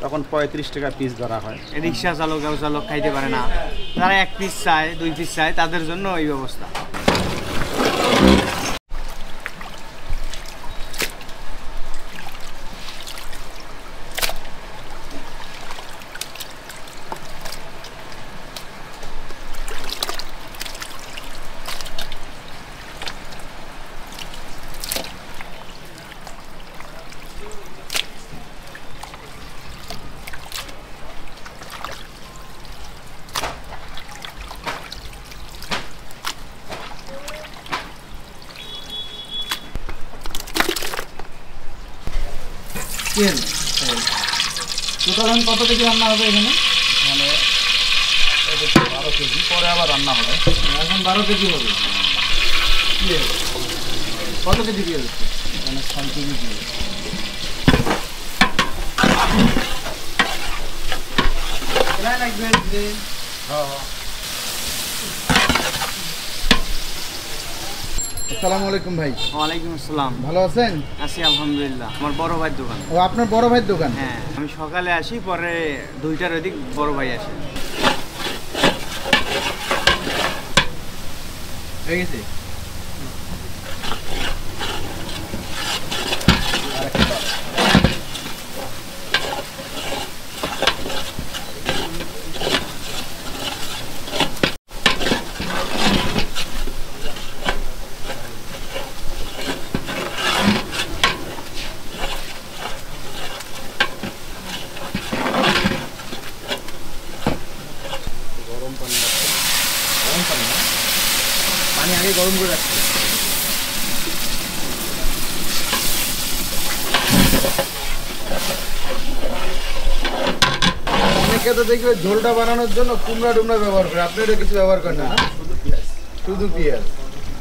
তখন 35 টাকা পিস ধরা হয়। রিক্সা চালক খাইতে পারে না, যারা 1 পিস চায় 2 পিস চায় তাদের জন্য এই ব্যবস্থা। টোটাল কত কেজি রান্না হবে এখানে? মানে 12 কেজি, পরে আবার রান্না হবে। এখন 12 কেজি হবে। কত কেজি দিয়ে দিচ্ছে? মানে 6 কেজি দিয়ে। আসসালামু আলাইকুম ভাই। ওয়ালাইকুম আসসালাম। ভালো আছেন? আছি আলহামদুলিল্লাহ। আমার বড় ভাইয়ের দোকান। ও, আপনার বড় ভাইয়ের দোকান? হ্যাঁ, আমি সকালে আসি, পরে 2টার ওদিক বড় ভাই আসে। হয়ে গেছে। পানি আগে গরম করে রাখছি। অনেকে তো দেখবে ঝোলটা বানানোর জন্য কুমড়া টুমড়া ব্যবহার করে, আপনি এটা কিছু ব্যবহার করেন না? শুধু পেঁয়াজ।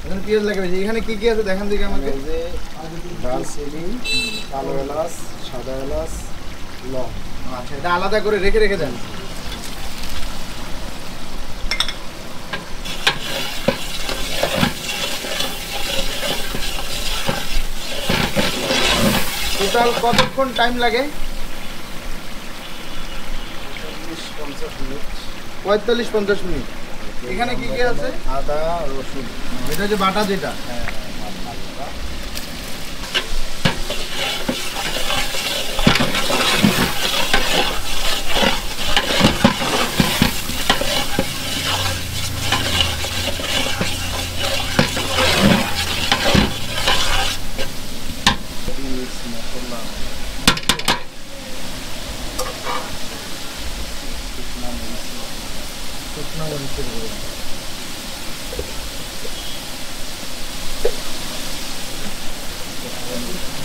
এখন পেঁয়াজ লাগে বেশি। এখানে কি কি আছে দেখান দিকে আমাকে। দারচিনি, কালো এলাচ, সাদা এলাচ, লং। আচ্ছা, এটা আলাদা করে রেখে রেখে দেন। টোটাল কতক্ষণ টাইম লাগে? 45-50 মিনিট। এখানে কি কি আছে? আদা, রসুন। এটা যে বাটা যেটা।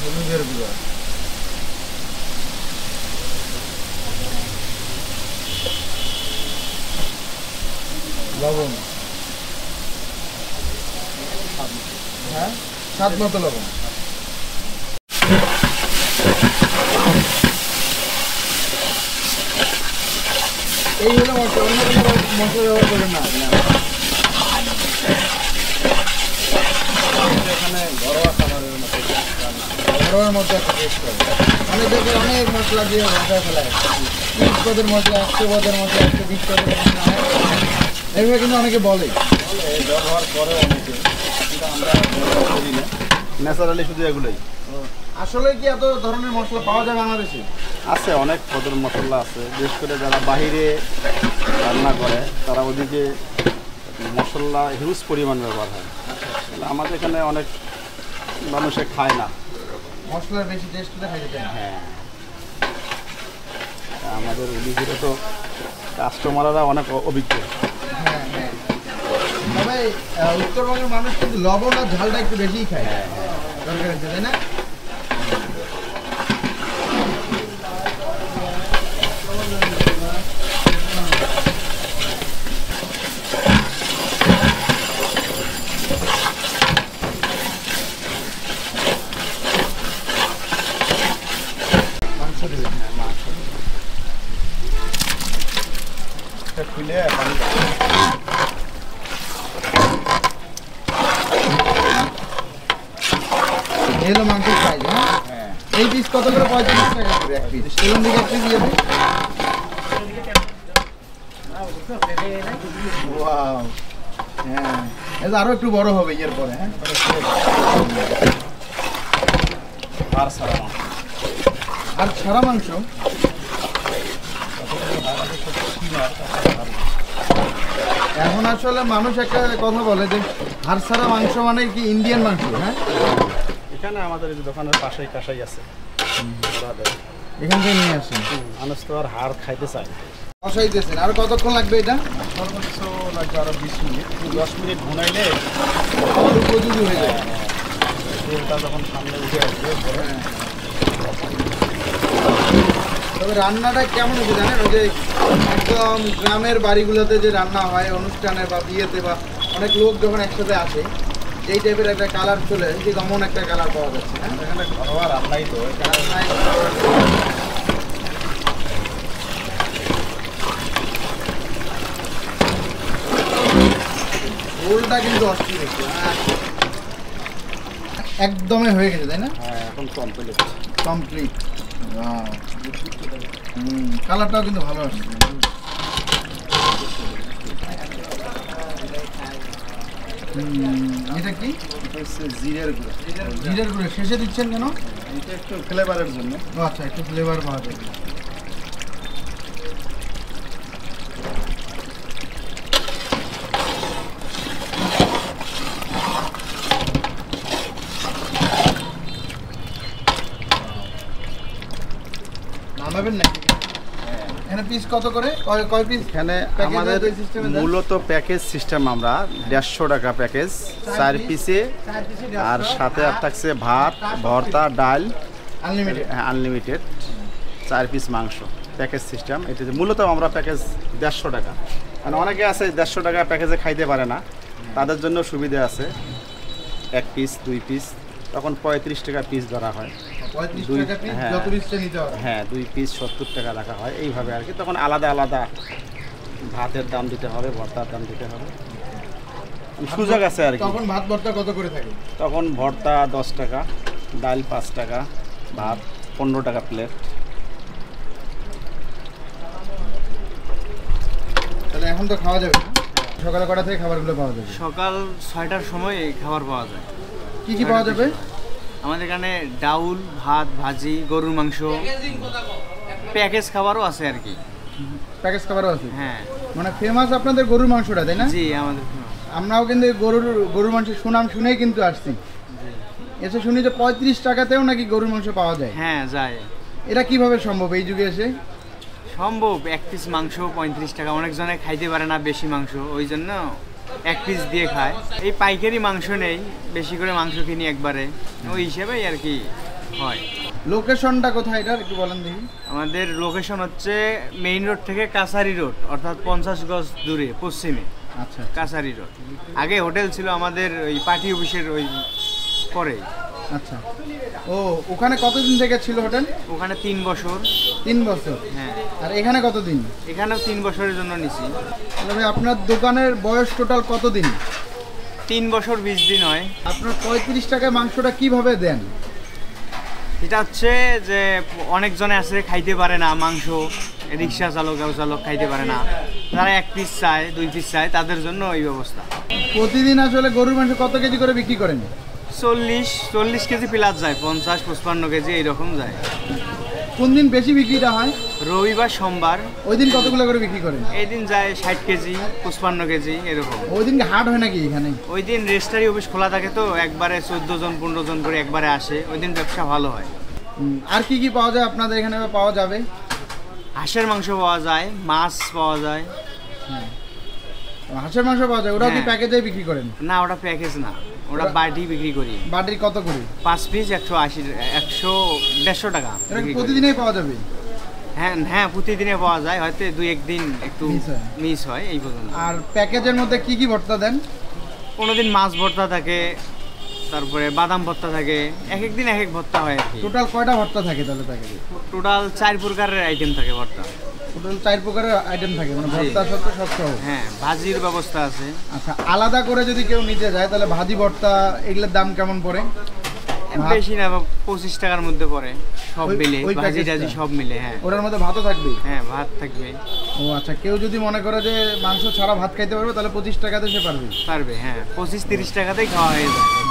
হলুদের গুঁড়া, লবণ, হ্যাঁ স্বাদ মতো লবণ। এই হলো মশলা, অন্য কোনো মশলা ব্যবহার করবেন না। এখানে ঘরোয়া খাবারের মতো, ঘরোয়ার মতো একটা টেস্ট হবে। অনেক জায়গায় অনেক মশলা দিয়ে ভাষায় ফেলায়, 30 পদের মশলা, 100 পদের মশলা, 120 পদের মশলা, এইভাবে কিন্তু অনেকে বলে ব্যবহার করে অনেকে, কিন্তু আমরা ব্যবহার করি না। ন্যাচারালি শুধু এগুলোই। আসলে কি এত ধরনের মশলা পাওয়া যায় বাংলাদেশে? আছে, অনেক পদের মশলা আছে। বিশেষ করে যারা বাহিরে রান্না করে তারা ওদিকে মশলা হিউজ পরিমাণ ব্যবহার হয়। আমাদের এখানে অনেক মানুষে খায় না, মশলার বেশি টেস্ট করে খাইতে চায়। হ্যাঁ, আমাদের ওদিকে তো কাস্টমাররা অনেক অভিজ্ঞ। হ্যাঁ হ্যাঁ, তবে উত্তরবঙ্গের মানুষ কিন্তু লবণ আর ঝালটা একটু বেশিই খায়। হ্যাঁ দরকার আছে, তাই না? খুলে পানি এলো মাংসের সাইজ। হ্যাঁ, এই পিস কত করে? 35 টাকা করে এক পিস। চলুন দিকে এক পিস দিয়ে দিই। ওয়াও, হ্যাঁ এটা আরো একটু বড় হবে এর পরে। হ্যাঁ, আর ছাড়া মাংস এখন আসলে মানুষ একটা কথা বলে যে হাড় ছাড়া মাংস মানে কি ইন্ডিয়ান মাংস। হ্যাঁ, এখানে আমাদের এই দোকানের পাশেই কাঁসাই আছে, এখান থেকে নিয়ে আসেন। মানুষ তো আর হাড় খাইতে চায়। কষাইতেছেন, আর কতক্ষণ লাগবে এটা? সর্বোচ্চ লাগবে আরো 20 মিনিট। 10 মিনিট ভুনাইলে আমার উপযোগী হয়ে যায়। তেলটা যখন সামনে উঠে আসবে পরে তবে রান্নাটা কেমন হচ্ছে জানেন, ওই যে একদম গ্রামের বাড়িগুলোতে যে রান্না হয় অনুষ্ঠানে বা বিয়েতে বা অনেক লোক যখন একসাথে আসে, যেই টাইপের একটা কালার চলে যে তেমন একটা কালার পাওয়া যাচ্ছে। হ্যাঁ, এখানে ঘরোয়া রান্নাই তো। রোলটা কিন্তু অস্থির একটু। একদমই হয়ে গেছে তাই না? হ্যাঁ, এখন কমপ্লিট। কমপ্লিট। কালারটাও কিন্তু ভালো আসছে। এটা কি? এটা হচ্ছে জিরের গুঁড়ো। জিরের গুঁড়ো শেষে দিচ্ছেন কেন? এটা একটু ফ্লেভারের জন্য। ও আচ্ছা, একটু ফ্লেভার পাওয়া যায়। নামাবেন নাকি? এখানে পিস কত করে? কয় পিস? এখানে Package আমাদের এর system এ দেন? মূলত প্যাকেজ সিস্টেম, আমরা 150 টাকা প্যাকেজ 4 পিসে, আর সাথে আর থাকছে ভাত, ভর্তা, ডাল, আনলিমিটেড। আনলিমিটেড 4 পিস মাংস প্যাকেজ সিস্টেম। এটা মূলত আমরা প্যাকেজ 150 টাকা। মানে অনেকে আছে 150 টাকা প্যাকেজে খাইতে পারে না, তাদের জন্য সুবিধা আছে। 1 পিস 2 পিস তখন 35 টাকা পিস ধরা হয়। 35 টাকা পিস, হ্যাঁ। যত পিস নিতে হবে। হ্যাঁ, 2 পিস 70 টাকা রাখা হয় এইভাবে আর কি। তখন আলাদা আলাদা ভাতের দাম দিতে হবে, ভর্তার দাম দিতে হবে, সুযোগ আছে আর কি। তখন ভাত ভর্তা কত করে থাকে? তখন ভর্তা 10 টাকা, ডাল 5 টাকা, ভাত 15 টাকা প্লেট। তাহলে এখন তো খাওয়া যাবে না? সকালে কটা থেকে খাবারগুলো পাওয়া যাবে? সকাল 6টার সময় খাবার পাওয়া যায়। কি কি পাওয়া যাবে? আমাদের এখানে ডাউল, ভাত, ভাজি, গরুর মাংস, প্যাকেজ খাবারও আছে আর কি। প্যাকেজ খাবারও আছে? হ্যাঁ, মানে ফেমাস আপনাদের গরুর মাংসটা তাই না? জি আমাদের আমরাও কিন্তু এই গরুর মাংসের সুনাম শুনেই কিন্তু আসছি। এসে শুনি যে 35 টাকাতেও নাকি গরুর মাংস পাওয়া যায়। হ্যাঁ যায়। এটা কিভাবে সম্ভব এই যুগে এসে? সম্ভব, 1 পিস মাংস 35 টাকা। অনেকজনে খাইতে পারে না বেশি মাংস, ওই জন্য 1 পিস দিয়ে খায়। এই পাইকারি মাংস নেই, বেশি করে মাংস কিনি একবারে, ওই হিসেবেই আর কি হয়। লোকেশনটা কোথায় এটার একটু বলেন দেখি। আমাদের লোকেশন হচ্ছে মেইন রোড থেকে কাছারি রোড, অর্থাৎ 50 গজ দূরে পশ্চিমে আচ্ছা, কাছারি রোড। আগে হোটেল ছিল আমাদের ওই পার্টি অফিসের ওই পরে। আচ্ছা। ও, ওখানে কতদিন থেকে ছিল হোটেল? ওখানে 3 বছর। 3 বছর? হ্যাঁ। আর এখানে কতদিন? এখানেও 3 বছরের জন্য নিছি। তবে আপনার দোকানের বয়স টোটাল কতদিন? 3 বছর 20 দিন হয়। আপনার 35 টাকায় মাংসটা কিভাবে দেন? এটা হচ্ছে যে অনেকজনে আছে খাইতে পারে না মাংস, রিক্সা চালক খাইতে পারে না, তারা 1 পিস চায় 2 পিস চায়, তাদের জন্য এই ব্যবস্থা। প্রতিদিন আসলে গরুর মাংস কত কেজি করে বিক্রি করেন? 40 কেজি প্লাস যায়, 50-55 কেজি এইরকম যায়। কোন দিন বেশি বিক্রিটা হয়? রবিবার, সোমবার। ওই দিন কতগুলো করে বিক্রি করেন? এই দিন যায় 60 কেজি, 55 কেজি এরকম। ওই দিন হাট হয় নাকি এখানে? ওই দিন রেজিস্ট্রারি অফিস খোলা থাকে তো, একবারে 14 জন 15 জন করে একবারে আসে, ওই দিন ব্যবসা ভালো হয়। আর কি কি পাওয়া যায় আপনাদের এখানে পাওয়া যাবে? হাঁসের মাংস পাওয়া যায়, মাছ পাওয়া যায়। হাঁসের মাংস পাওয়া যায়, ওরাও কি হ্যাঁ। প্যাকেজে বিক্রি করেন? না, ওটা প্যাকেজ না, ওটা বাটি বিক্রি করি। বাটির কত করে? 5 পিস 150 টাকা এটা কি বিক্রি করি। প্রতিদিনই পাওয়া যাবে? হ্যাঁ হ্যাঁ, প্রতিদিনে পাওয়া যায়, হয়তো 2-1 দিন একটু Miss হয়। মিস হয় এই পর্যন্ত। আর প্যাকেজের মধ্যে কি কি ভর্তা দেন? কোনোদিন মাছ ভর্তা থাকে, তারপরে বাদাম ভর্তা থাকে, এক এক দিন এক এক ভর্তা হয় আর কি। টোটাল কয়টা ভর্তা থাকে তাহলে প্যাকেজে? টোটাল 4 প্রকারের আইটেম থাকে ভর্তা। টোটাল 4 প্রকারের আইটেম থাকে, মানে জি। ভর্তা সত্য সব সহ? হ্যাঁ, ভাজির ব্যবস্থা আছে। আচ্ছা, আলাদা করে যদি কেউ নিতে যায় তাহলে ভাজি ভর্তা এগুলোর দাম কেমন পড়ে? ভাত? বেশি না 25 টাকার মধ্যে পড়ে সব ওই- মিলে, ওই ভাজি প্যাকেজটা? টাজি সব মিলে। হ্যাঁ ওটার মধ্যে ভাতও থাকবে? হ্যাঁ ভাত থাকবে। ও আচ্ছা, কেউ যদি মনে করে যে মাংস ছাড়া ভাত খাইতে পারবে তাহলে 25 টাকাতে সে পারবে? পারবে, হ্যাঁ 25-30 টাকাতেই খাওয়া হয়ে যায়।